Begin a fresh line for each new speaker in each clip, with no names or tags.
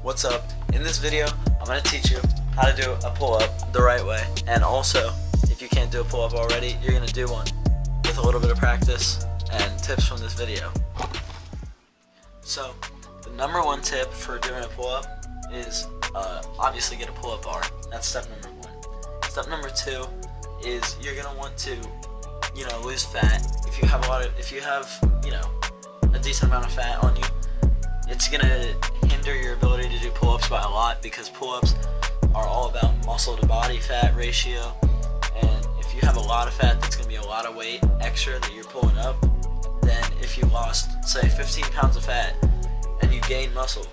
What's up? In this video, I'm going to teach you how to do a pull-up the right way. And also, if you can't do a pull-up already, you're going to do one with a little bit of practice and tips from this video. So, the number one tip for doing a pull-up is obviously get a pull-up bar. That's step number one. Step number two is you're going to want to, lose fat. If you have a decent amount of fat on you, it's going to hinder your ability to do pull-ups by a lot, because pull-ups are all about muscle to body fat ratio, and if you have a lot of fat, that's going to be a lot of weight extra that you're pulling up. Then if you lost, say, 15 pounds of fat and you gain muscle,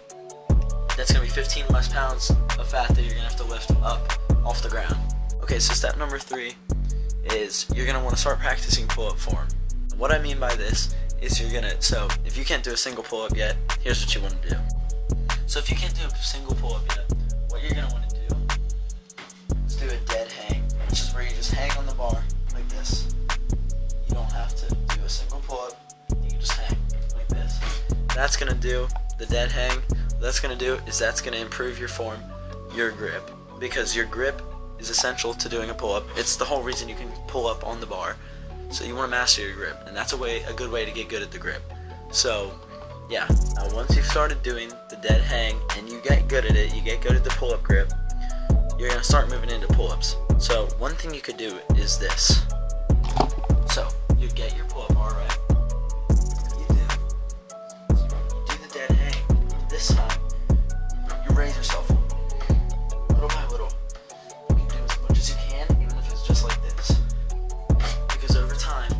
that's going to be 15 less pounds of fat that you're going to have to lift up off the ground. Okay, so step number three is you're going to want to start practicing pull-up form. What I mean by this is so if you can't do a single pull-up yet, here's what you want to do. So if you can't do a single pull-up yet, what you're going to want to do is do a dead hang, which is where you just hang on the bar like this. You don't have to do a single pull-up, you can just hang like this. That's going to do the dead hang. What that's going to do is that's going to improve your form, your grip, because your grip is essential to doing a pull-up. It's the whole reason you can pull up on the bar. So you want to master your grip, and that's a good way to get good at the grip. So yeah, now once you've started doing the dead hang and you get good at it, you get good at the pull-up grip, you're going to start moving into pull-ups. So one thing you could do is this. So you get your pull-up bar, right? You do the dead hang. This time, you raise yourself little by little. You can do as much as you can, even if it's just like this. Because over time,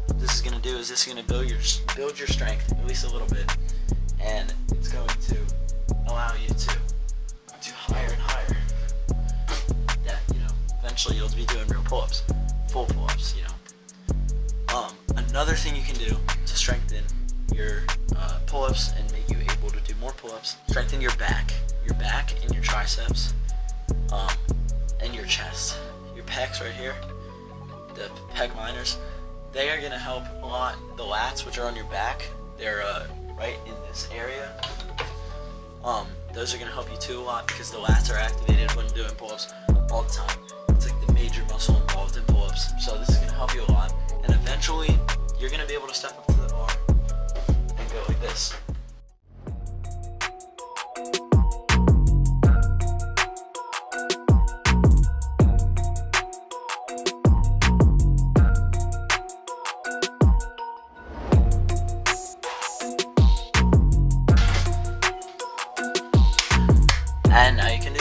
what this is going to do is this is going to build your strength at least a little bit, and it's going to allow you to do higher and higher. That eventually you'll be doing real pull-ups, full pull-ups. Another thing you can do to strengthen your pull-ups and make you able to do more pull-ups, strengthen your back and your triceps, and your chest. Your pecs right here, the pec minors, they are going to help a lot. The lats, which are on your back, they're right in this area. Those are going to help you too a lot, because the lats are activated when doing pull-ups all the time. It's like the major muscle involved in pull-ups. So this is going to help you a lot, and eventually you're going to be able to step up to the bar and go like this. And now you can do